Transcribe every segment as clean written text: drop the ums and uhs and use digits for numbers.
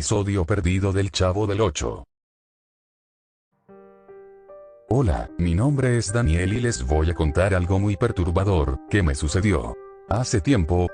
episodio perdido del Chavo del Ocho. Hola, mi nombre es Daniel y les voy a contar algo muy perturbador que me sucedió. Hace tiempo,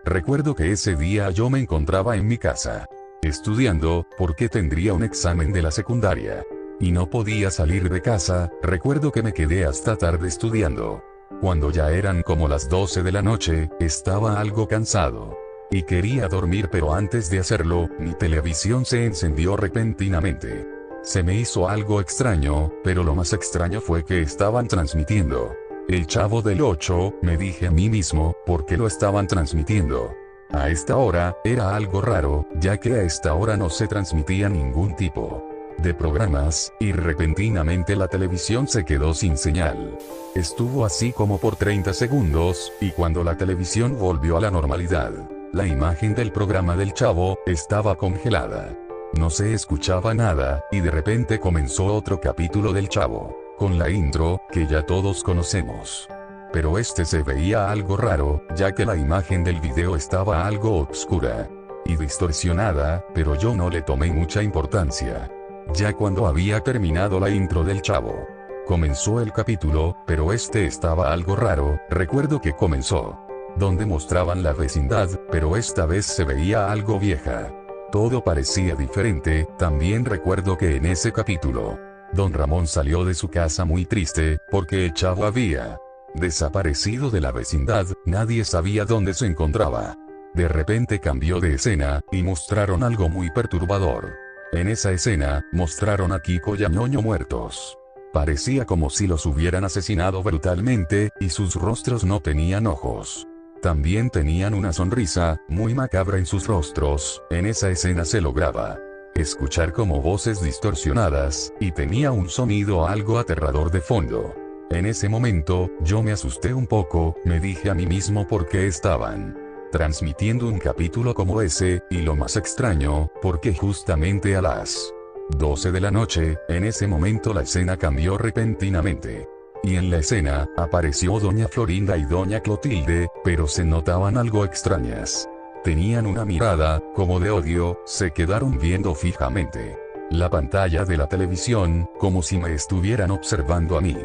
recuerdo que ese día yo me encontraba en mi casa, estudiando, porque tendría un examen de la secundaria. Y no podía salir de casa. Recuerdo que me quedé hasta tarde estudiando. Cuando ya eran como las 12 de la noche, estaba algo cansado y quería dormir, pero antes de hacerlo, mi televisión se encendió repentinamente. Se me hizo algo extraño, pero lo más extraño fue que estaban transmitiendo El Chavo del Ocho. Me dije a mí mismo, ¿por qué lo estaban transmitiendo a esta hora? Era algo raro, ya que a esta hora no se transmitía ningún tipo de programas, y repentinamente la televisión se quedó sin señal. Estuvo así como por 30 segundos, y cuando la televisión volvió a la normalidad, la imagen del programa del Chavo estaba congelada. No se escuchaba nada, y de repente comenzó otro capítulo del Chavo, con la intro, que ya todos conocemos. Pero se veía algo raro, ya que la imagen del video estaba algo oscura y distorsionada, pero yo no le tomé mucha importancia. Ya cuando había terminado la intro del Chavo, comenzó el capítulo, pero estaba algo raro. Recuerdo que comenzó donde mostraban la vecindad, pero esta vez se veía algo vieja. Todo parecía diferente. También recuerdo que en ese capítulo, Don Ramón salió de su casa muy triste, porque el Chavo había desaparecido de la vecindad. Nadie sabía dónde se encontraba. De repente cambió de escena, y mostraron algo muy perturbador. En esa escena, mostraron a Kiko y a Ñoño muertos. Parecía como si los hubieran asesinado brutalmente, y sus rostros no tenían ojos. También tenían una sonrisa muy macabra en sus rostros. En esa escena se lograba escuchar como voces distorsionadas, y tenía un sonido algo aterrador de fondo. En ese momento, yo me asusté un poco. Me dije a mí mismo por qué estaban transmitiendo un capítulo como ese, y lo más extraño, porque justamente a las 12 de la noche, en ese momento la escena cambió repentinamente. Y en la escena, apareció Doña Florinda y Doña Clotilde, pero se notaban algo extrañas. Tenían una mirada, como de odio, se quedaron viendo fijamente la pantalla de la televisión, como si me estuvieran observando a mí.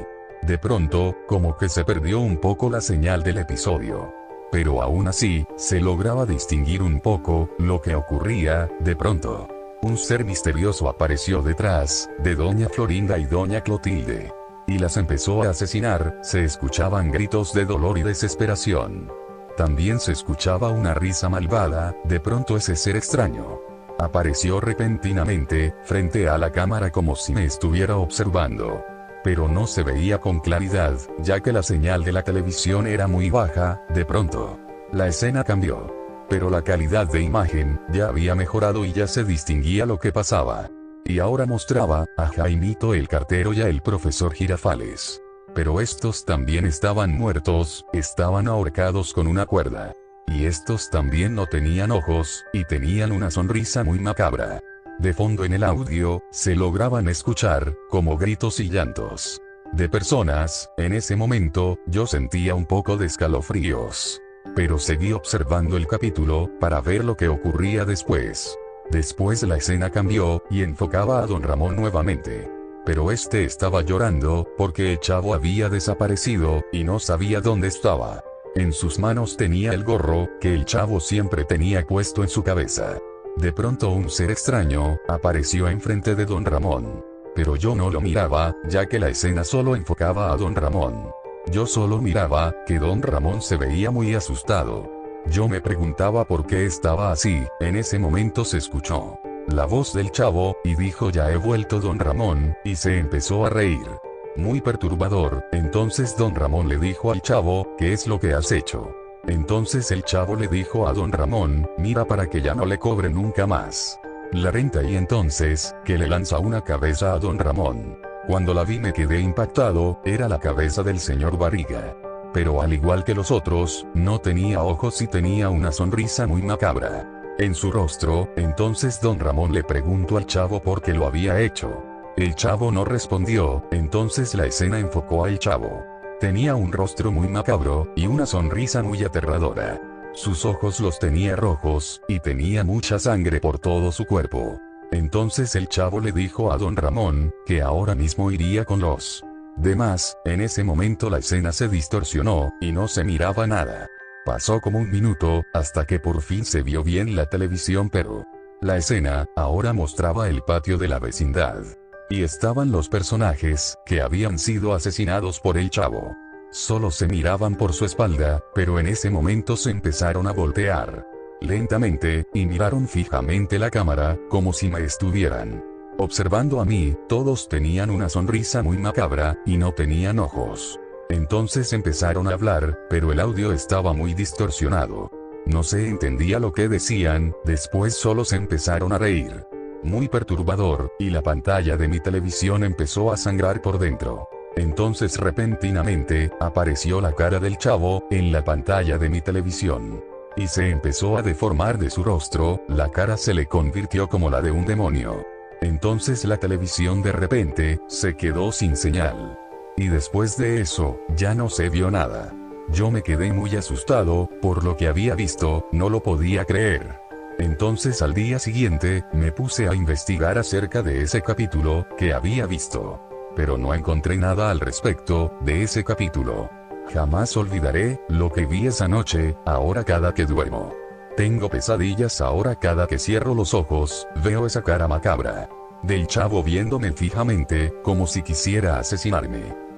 De pronto, como que se perdió un poco la señal del episodio. Pero aún así, se lograba distinguir un poco lo que ocurría. De pronto, un ser misterioso apareció detrás de Doña Florinda y Doña Clotilde, y las empezó a asesinar. Se escuchaban gritos de dolor y desesperación. También se escuchaba una risa malvada. De pronto ese ser extraño apareció repentinamente, frente a la cámara, como si me estuviera observando. Pero no se veía con claridad, ya que la señal de la televisión era muy baja. De pronto, la escena cambió, pero la calidad de imagen ya había mejorado y ya se distinguía lo que pasaba. Y ahora mostraba a Jaimito el cartero y a el profesor Girafales. Pero estos también estaban muertos, estaban ahorcados con una cuerda. Y estos también no tenían ojos, y tenían una sonrisa muy macabra. De fondo en el audio, se lograban escuchar como gritos y llantos de personas. En ese momento, yo sentía un poco de escalofríos. Pero seguí observando el capítulo, para ver lo que ocurría después. Después la escena cambió, y enfocaba a Don Ramón nuevamente. Pero estaba llorando, porque el Chavo había desaparecido, y no sabía dónde estaba. En sus manos tenía el gorro, que el Chavo siempre tenía puesto en su cabeza. De pronto un ser extraño apareció enfrente de Don Ramón. Pero yo no lo miraba, ya que la escena solo enfocaba a Don Ramón. Yo solo miraba que Don Ramón se veía muy asustado. Yo me preguntaba por qué estaba así. En ese momento se escuchó la voz del Chavo, y dijo: "Ya he vuelto, Don Ramón", y se empezó a reír. Muy perturbador. Entonces Don Ramón le dijo al Chavo: "¿Qué es lo que has hecho?". Entonces el Chavo le dijo a Don Ramón: "Mira, para que ya no le cobre nunca más la renta", y entonces, que le lanza una cabeza a Don Ramón. Cuando la vi me quedé impactado. Era la cabeza del señor Barriga. Pero al igual que los otros, no tenía ojos y tenía una sonrisa muy macabra en su rostro. Entonces Don Ramón le preguntó al Chavo por qué lo había hecho. El Chavo no respondió. Entonces la escena enfocó al Chavo. Tenía un rostro muy macabro, y una sonrisa muy aterradora. Sus ojos los tenía rojos, y tenía mucha sangre por todo su cuerpo. Entonces el chavo le dijo a don Ramón, que ahora mismo iría con los demás. En ese momento la escena se distorsionó, y no se miraba nada. Pasó como un minuto, hasta que por fin se vio bien la televisión, pero la escena, ahora mostraba el patio de la vecindad. Y estaban los personajes, que habían sido asesinados por el chavo. Solo se miraban por su espalda, pero en ese momento se empezaron a voltear lentamente, y miraron fijamente la cámara, como si me estuvieran observando a mí. Todos tenían una sonrisa muy macabra, y no tenían ojos. Entonces empezaron a hablar, pero el audio estaba muy distorsionado. No se entendía lo que decían, después solo se empezaron a reír. Muy perturbador, y la pantalla de mi televisión empezó a sangrar por dentro. Entonces repentinamente, apareció la cara del chavo, en la pantalla de mi televisión. Y se empezó a deformar de su rostro, la cara se le convirtió como la de un demonio. Entonces la televisión de repente, se quedó sin señal. Y después de eso, ya no se vio nada. Yo me quedé muy asustado, por lo que había visto, no lo podía creer. Entonces al día siguiente, me puse a investigar acerca de ese capítulo, que había visto. Pero no encontré nada al respecto, de ese capítulo. Jamás olvidaré, lo que vi esa noche, ahora cada que duermo. Tengo pesadillas ahora cada que cierro los ojos, veo esa cara macabra del chavo viéndome fijamente, como si quisiera asesinarme.